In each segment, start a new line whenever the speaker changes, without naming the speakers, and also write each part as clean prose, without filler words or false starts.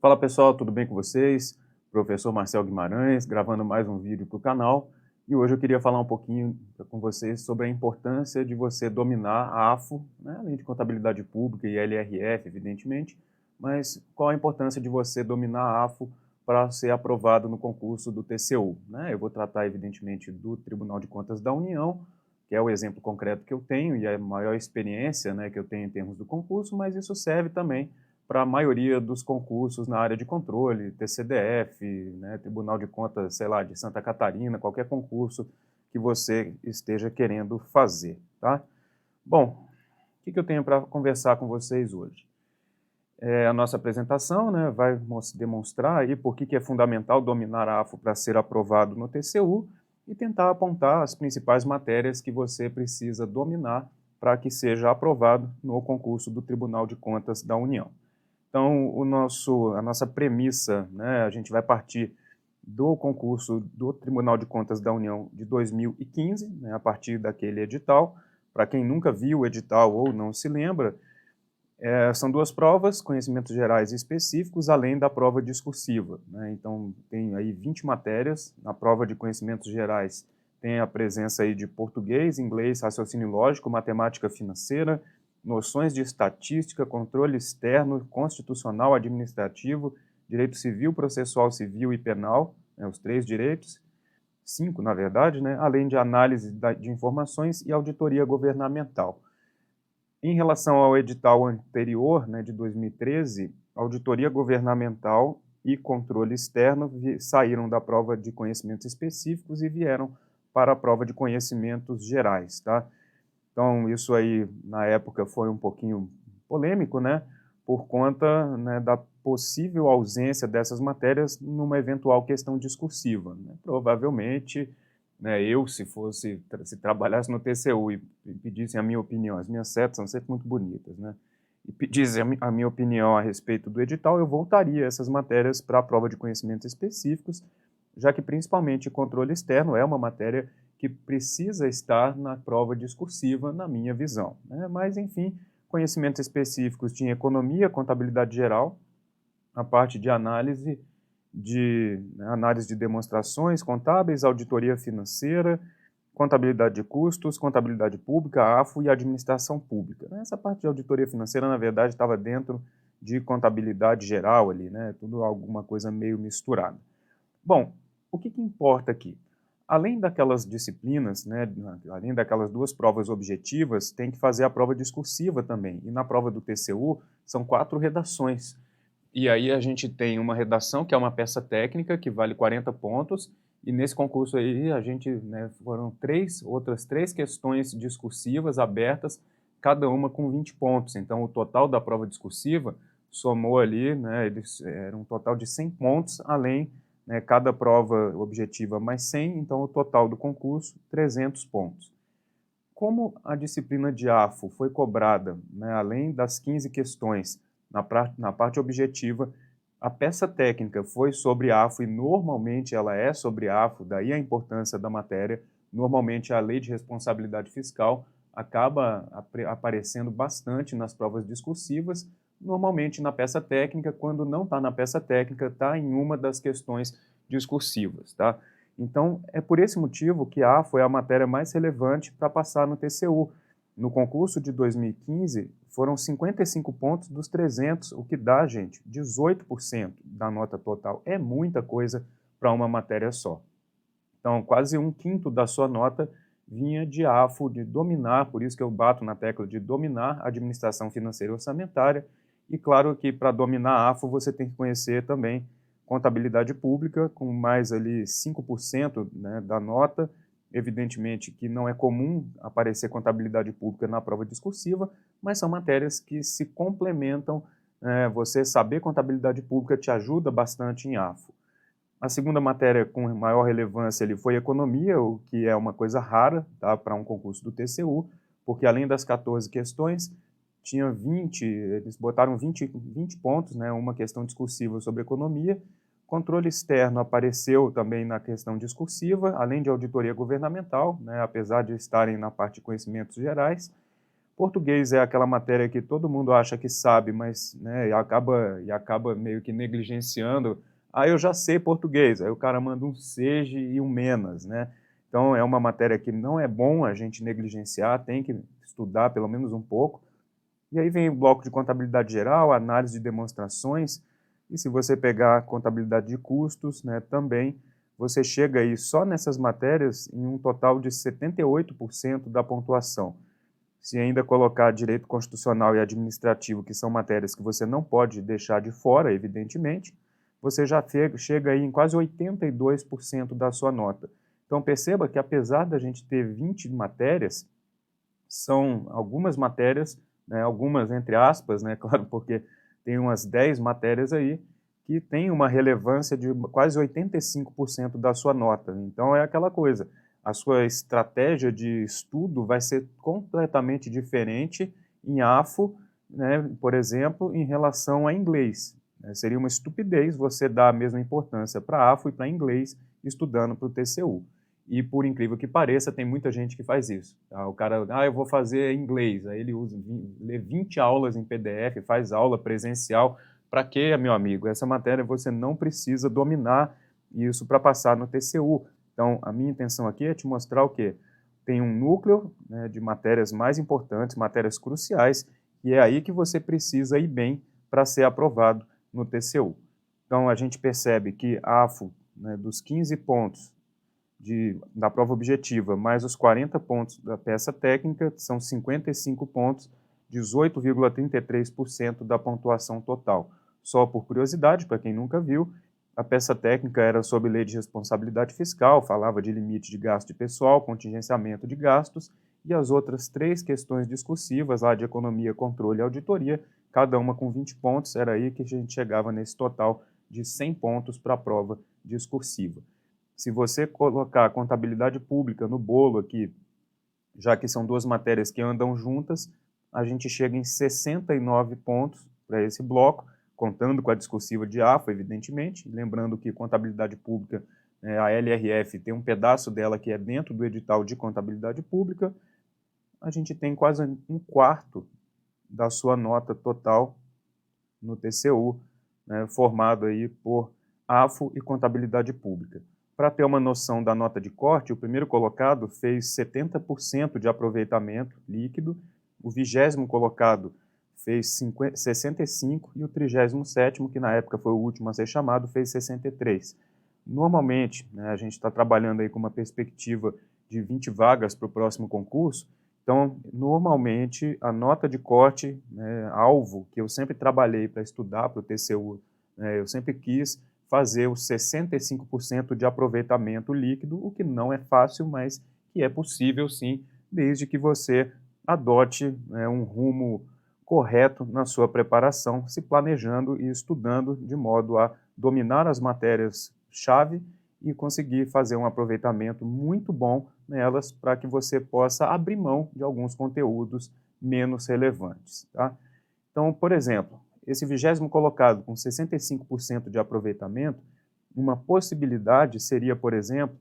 Fala pessoal, tudo bem com vocês? Professor Marcel Guimarães, gravando mais um vídeo para o canal. E hoje eu queria falar um pouquinho com vocês sobre a importância de você dominar a AFO, né, além de contabilidade pública e LRF, evidentemente, mas qual a importância de você dominar a AFO para ser aprovado no concurso do TCU, né? Eu vou tratar, evidentemente, do Tribunal de Contas da União, que é o exemplo concreto que eu tenho e a maior experiência, né, que eu tenho em termos do concurso, mas isso serve também para a maioria dos concursos na área de controle, TCDF, né, Tribunal de Contas, sei lá, de Santa Catarina, qualquer concurso que você esteja querendo fazer, tá? Bom, o que eu tenho para conversar com vocês hoje? A nossa apresentação, né, vai demonstrar aí por que é fundamental dominar a AFO para ser aprovado no TCU e tentar apontar as principais matérias que você precisa dominar para que seja aprovado no concurso do Tribunal de Contas da União. Então, a nossa premissa, né, a gente vai partir do concurso do Tribunal de Contas da União de 2015, né, a partir daquele edital. Para quem nunca viu o edital ou não se lembra, são duas provas, conhecimentos gerais e específicos, além da prova discursiva, né? Então, tem aí 20 matérias. Na prova de conhecimentos gerais tem a presença aí de português, inglês, raciocínio lógico, matemática financeira, noções de estatística, controle externo, constitucional, administrativo, direito civil, processual civil e penal, né, os 3 direitos, 5 na verdade, né, além de análise de informações e auditoria governamental. Em relação ao edital anterior, né, de 2013, auditoria governamental e controle externo saíram da prova de conhecimentos específicos e vieram para a prova de conhecimentos gerais, tá? Então, isso aí, na época, foi um pouquinho polêmico, né, por conta, né, da possível ausência dessas matérias numa eventual questão discursiva, né? Provavelmente, né, eu, se trabalhasse no TCU e pedissem a minha opinião, as minhas setas são sempre muito bonitas, né, e pedissem a minha opinião a respeito do edital, eu voltaria essas matérias para a prova de conhecimentos específicos, já que principalmente controle externo é uma matéria que precisa estar na prova discursiva, na minha visão, né? Mas, enfim, conhecimentos específicos tinha economia, contabilidade geral, a parte de análise de demonstrações contábeis, auditoria financeira, contabilidade de custos, contabilidade pública, AFO e administração pública. Essa parte de auditoria financeira, na verdade, estava dentro de contabilidade geral ali, né? Tudo alguma coisa meio misturada. Bom, o que importa aqui? Além daquelas disciplinas, né, além daquelas 2 provas objetivas, tem que fazer a prova discursiva também. E na prova do TCU são 4 redações. E aí a gente tem uma redação que é uma peça técnica que vale 40 pontos, e nesse concurso aí a gente, né, foram outras três questões discursivas abertas, cada uma com 20 pontos. Então o total da prova discursiva somou ali, né, era um total de 100 pontos, além, né, cada prova objetiva mais 100, então o total do concurso 300 pontos. Como a disciplina de AFO foi cobrada, né, além das 15 questões na parte objetiva, a peça técnica foi sobre AFO e normalmente ela é sobre AFO, daí a importância da matéria. Normalmente a lei de responsabilidade fiscal acaba aparecendo bastante nas provas discursivas, normalmente na peça técnica, quando não está na peça técnica, está em uma das questões discursivas, tá? Então, é por esse motivo que a foi a matéria mais relevante para passar no TCU. No concurso de 2015, foram 55 pontos dos 300, o que dá, gente, 18% da nota total. É muita coisa para uma matéria só. Então, quase 1/5 da sua nota vinha de AFO, de dominar, por isso que eu bato na tecla de dominar a administração financeira e orçamentária. E claro que para dominar a AFO você tem que conhecer também contabilidade pública, com mais ali 5%, né, da nota. Evidentemente que não é comum aparecer contabilidade pública na prova discursiva, mas são matérias que se complementam. Você saber contabilidade pública te ajuda bastante em AFO. A segunda matéria com maior relevância ali foi economia, o que é uma coisa rara, tá, para um concurso do TCU, porque além das 14 questões, tinha 20, eles botaram 20 pontos, né, uma questão discursiva sobre economia. Controle externo apareceu também na questão discursiva, além de auditoria governamental, né, apesar de estarem na parte de conhecimentos gerais. Português é aquela matéria que todo mundo acha que sabe, mas, né, e acaba meio que negligenciando. Ah, eu já sei português, aí o cara manda um seja e um menos, né? Então é uma matéria que não é bom a gente negligenciar, tem que estudar pelo menos um pouco. E aí vem o bloco de contabilidade geral, análise de demonstrações, e se você pegar contabilidade de custos, né, também, você chega aí só nessas matérias em um total de 78% da pontuação. Se ainda colocar direito constitucional e administrativo, que são matérias que você não pode deixar de fora, evidentemente, você já chega aí em quase 82% da sua nota. Então perceba que apesar da gente ter 20 matérias, são algumas matérias, né, algumas entre aspas, né, claro, porque tem umas 10 matérias aí que tem uma relevância de quase 85% da sua nota. Então é aquela coisa, a sua estratégia de estudo vai ser completamente diferente em AFO, né, por exemplo, em relação a inglês. Seria uma estupidez você dar a mesma importância para AFO e para inglês estudando para o TCU. E por incrível que pareça, tem muita gente que faz isso. Tá? O cara, eu vou fazer inglês, aí ele lê 20 aulas em PDF, faz aula presencial. Para quê, meu amigo? Essa matéria você não precisa dominar isso para passar no TCU. Então, a minha intenção aqui é te mostrar o quê? Tem um núcleo, né, de matérias mais importantes, matérias cruciais, e é aí que você precisa ir bem para ser aprovado no TCU. Então, a gente percebe que a AFO, né, dos 15 pontos da prova objetiva, mais os 40 pontos da peça técnica, são 55 pontos, 18,33% da pontuação total. Só por curiosidade, para quem nunca viu, a peça técnica era sobre lei de responsabilidade fiscal, falava de limite de gasto de pessoal, contingenciamento de gastos, e as outras 3 questões discursivas, lá de economia, controle e auditoria, cada uma com 20 pontos, era aí que a gente chegava nesse total de 100 pontos para a prova discursiva. Se você colocar a contabilidade pública no bolo aqui, já que são 2 matérias que andam juntas, a gente chega em 69 pontos para esse bloco, contando com a discursiva de AFO, evidentemente, lembrando que contabilidade pública, a LRF tem um pedaço dela que é dentro do edital de contabilidade pública, a gente tem quase um quarto da sua nota total no TCU, né, formado aí por AFO e contabilidade pública. Para ter uma noção da nota de corte, o primeiro colocado fez 70% de aproveitamento líquido, o 20º colocado fez 65% e o 37º, que na época foi o último a ser chamado, fez 63%. Normalmente, né, a gente está trabalhando aí com uma perspectiva de 20 vagas para o próximo concurso, então, normalmente, a nota de corte, né, alvo, que eu sempre trabalhei para estudar para o TCU, né, eu sempre quis fazer os 65% de aproveitamento líquido, o que não é fácil, mas que é possível sim, desde que você adote, né, um rumo correto na sua preparação, se planejando e estudando de modo a dominar as matérias-chave e conseguir fazer um aproveitamento muito bom nelas para que você possa abrir mão de alguns conteúdos menos relevantes. Tá? Então, por exemplo, esse 20º colocado com 65% de aproveitamento, uma possibilidade seria, por exemplo,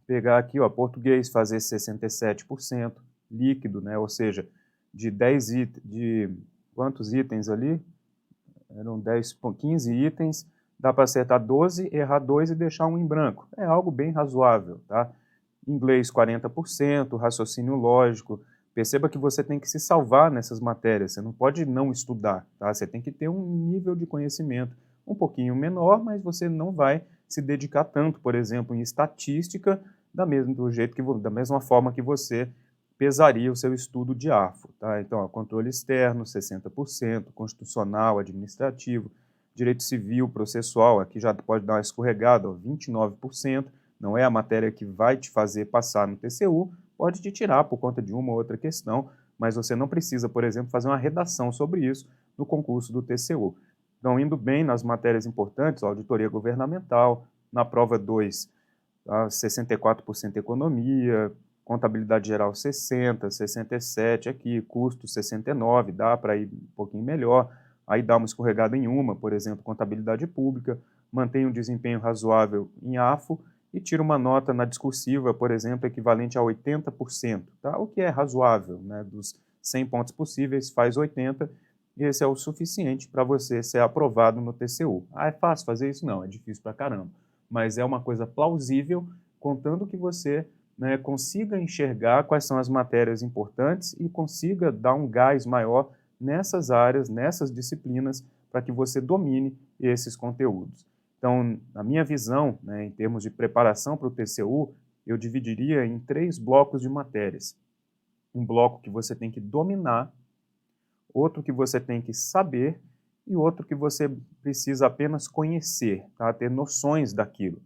pegar aqui, ó, português, fazer 67% líquido, né? Ou seja, de 10 itens, de quantos itens ali? Eram 10, 15 itens, dá para acertar 12, errar 2 e deixar um em branco. É algo bem razoável, tá? Inglês 40%, raciocínio lógico. Perceba que você tem que se salvar nessas matérias, você não pode não estudar, tá? Você tem que ter um nível de conhecimento um pouquinho menor, mas você não vai se dedicar tanto, por exemplo, em estatística, da mesma forma que você pesaria o seu estudo de AFO, tá? Então, ó, controle externo, 60%, constitucional, administrativo, direito civil, processual, aqui já pode dar uma escorregada, ó, 29%, não é a matéria que vai te fazer passar no TCU, pode te tirar por conta de uma ou outra questão, mas você não precisa, por exemplo, fazer uma redação sobre isso no concurso do TCU. Então, indo bem nas matérias importantes, ó, auditoria governamental, na prova 2, tá, 64% economia, contabilidade geral 60, 67 aqui, custo 69, dá para ir um pouquinho melhor, aí dá uma escorregada em uma, por exemplo, contabilidade pública, mantém um desempenho razoável em AFO e tira uma nota na discursiva, por exemplo, equivalente a 80%, tá? O que é razoável, né? Dos 100 pontos possíveis faz 80, e esse é o suficiente para você ser aprovado no TCU. Ah, é fácil fazer isso? Não, é difícil pra caramba. Mas é uma coisa plausível, contando que você, né, consiga enxergar quais são as matérias importantes e consiga dar um gás maior nessas áreas, nessas disciplinas, para que você domine esses conteúdos. Então, na minha visão, né, em termos de preparação para o TCU, eu dividiria em 3 blocos de matérias. Um bloco que você tem que dominar, outro que você tem que saber e outro que você precisa apenas conhecer, tá? Ter noções daquilo.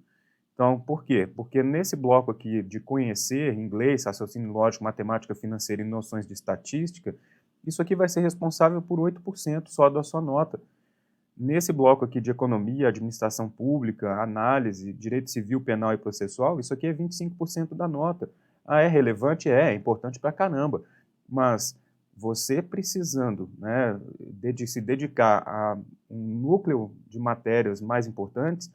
Então, por quê? Porque nesse bloco aqui de conhecer inglês, raciocínio lógico, matemática financeira e noções de estatística, isso aqui vai ser responsável por 8% só da sua nota. Nesse bloco aqui de economia, administração pública, análise, direito civil, penal e processual, isso aqui é 25% da nota. Ah, é relevante? É importante pra caramba. Mas você precisando, né, se dedicar a um núcleo de matérias mais importantes,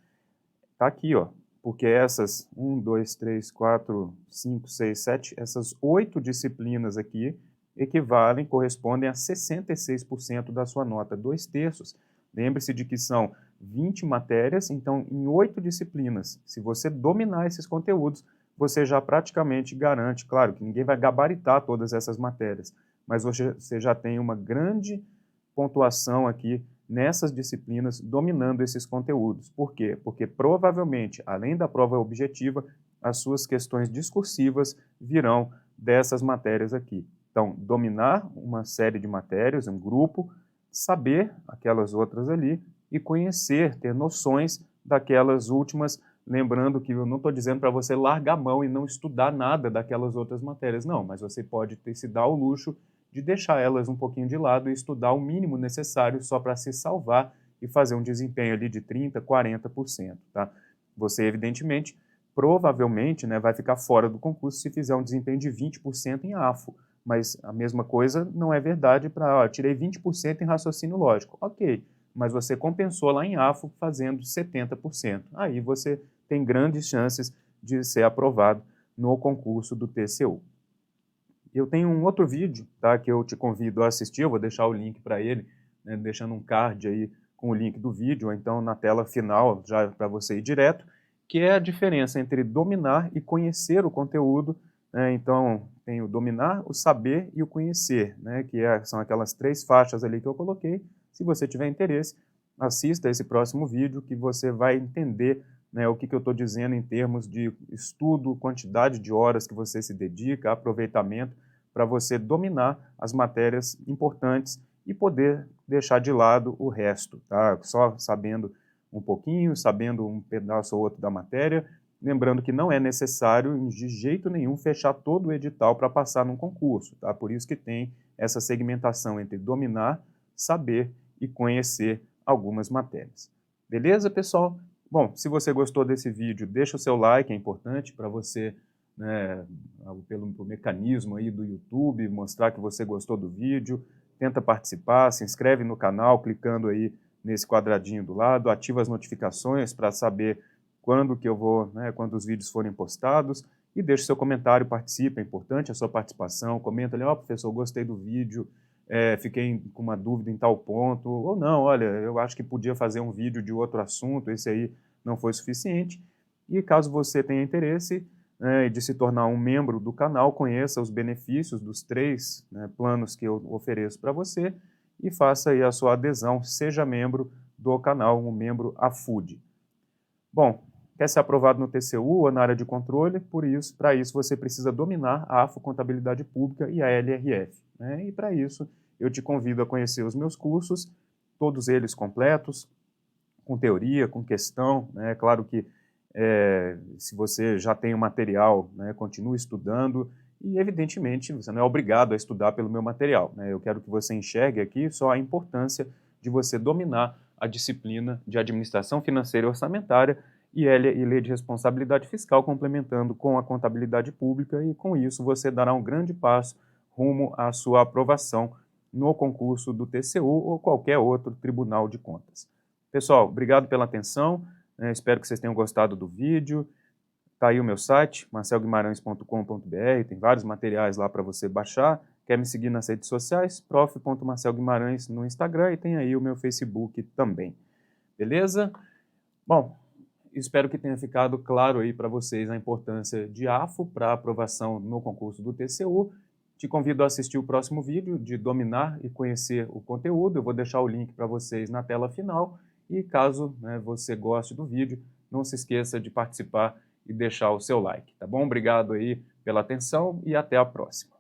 tá aqui, ó. Porque essas 1, 2, 3, 4, 5, 6, 7, essas 8 disciplinas aqui equivalem, correspondem a 66% da sua nota, 2/3. Lembre-se de que são 20 matérias, então em 8 disciplinas, se você dominar esses conteúdos, você já praticamente garante, claro que ninguém vai gabaritar todas essas matérias, mas você já tem uma grande pontuação aqui nessas disciplinas dominando esses conteúdos. Por quê? Porque provavelmente, além da prova objetiva, as suas questões discursivas virão dessas matérias aqui. Então, dominar uma série de matérias, um grupo, saber aquelas outras ali e conhecer, ter noções daquelas últimas, lembrando que eu não estou dizendo para você largar a mão e não estudar nada daquelas outras matérias, não, mas você pode se dar o luxo de deixar elas um pouquinho de lado e estudar o mínimo necessário só para se salvar e fazer um desempenho ali de 30%, 40%, tá? Você, evidentemente, provavelmente, né, vai ficar fora do concurso se fizer um desempenho de 20% em AFO, mas a mesma coisa não é verdade para, tirei 20% em raciocínio lógico. Ok, mas você compensou lá em AFO fazendo 70%. Aí você tem grandes chances de ser aprovado no concurso do TCU. Eu tenho um outro vídeo, tá, que eu te convido a assistir, eu vou deixar o link para ele, né, deixando um card aí com o link do vídeo, ou então na tela final, já para você ir direto, que é a diferença entre dominar e conhecer o conteúdo, né? Então, tem o dominar, o saber e o conhecer, né, que são aquelas 3 faixas ali que eu coloquei. Se você tiver interesse, assista esse próximo vídeo que você vai entender, né, o que eu estou dizendo em termos de estudo, quantidade de horas que você se dedica, aproveitamento, para você dominar as matérias importantes e poder deixar de lado o resto, tá? Só sabendo um pouquinho, sabendo um pedaço ou outro da matéria, lembrando que não é necessário, de jeito nenhum, fechar todo o edital para passar num concurso, tá? Por isso que tem essa segmentação entre dominar, saber e conhecer algumas matérias. Beleza, pessoal? Bom, se você gostou desse vídeo, deixa o seu like, é importante para você, né, pelo mecanismo aí do YouTube, mostrar que você gostou do vídeo, tenta participar, se inscreve no canal, clicando aí nesse quadradinho do lado, ativa as notificações para saber quando que eu vou, né, quando os vídeos forem postados, e deixa o seu comentário, participa, é importante a sua participação, comenta ali, ó, professor, gostei do vídeo, fiquei com uma dúvida em tal ponto, ou não, olha, eu acho que podia fazer um vídeo de outro assunto, esse aí não foi suficiente. E caso você tenha interesse, né, de se tornar um membro do canal, conheça os benefícios dos 3, né, planos que eu ofereço para você e faça aí a sua adesão, seja membro do canal, um membro AFUD. Bom, quer ser aprovado no TCU ou na área de controle, para isso você precisa dominar a AFO Contabilidade Pública e a LRF, né? E para isso eu te convido a conhecer os meus cursos, todos eles completos, com teoria, com questão, né? Claro que se você já tem o material, né, continue estudando e, evidentemente, você não é obrigado a estudar pelo meu material, né? Eu quero que você enxergue aqui só a importância de você dominar a disciplina de Administração Financeira e Orçamentária e Lei de Responsabilidade Fiscal, complementando com a Contabilidade Pública, e com isso você dará um grande passo rumo à sua aprovação no concurso do TCU ou qualquer outro Tribunal de Contas. Pessoal, obrigado pela atenção, espero que vocês tenham gostado do vídeo. Está aí o meu site, marcelguimarães.com.br, tem vários materiais lá para você baixar Quer me seguir nas redes sociais? prof.marcelguimarães no Instagram e tem aí o meu Facebook também. Beleza? Bom, espero que tenha ficado claro aí para vocês a importância de AFO para aprovação no concurso do TCU. Te convido a assistir o próximo vídeo de dominar e conhecer o conteúdo. Eu vou deixar o link para vocês na tela final. E caso você goste do vídeo, não se esqueça de participar e deixar o seu like, tá bom? Obrigado aí pela atenção e até a próxima.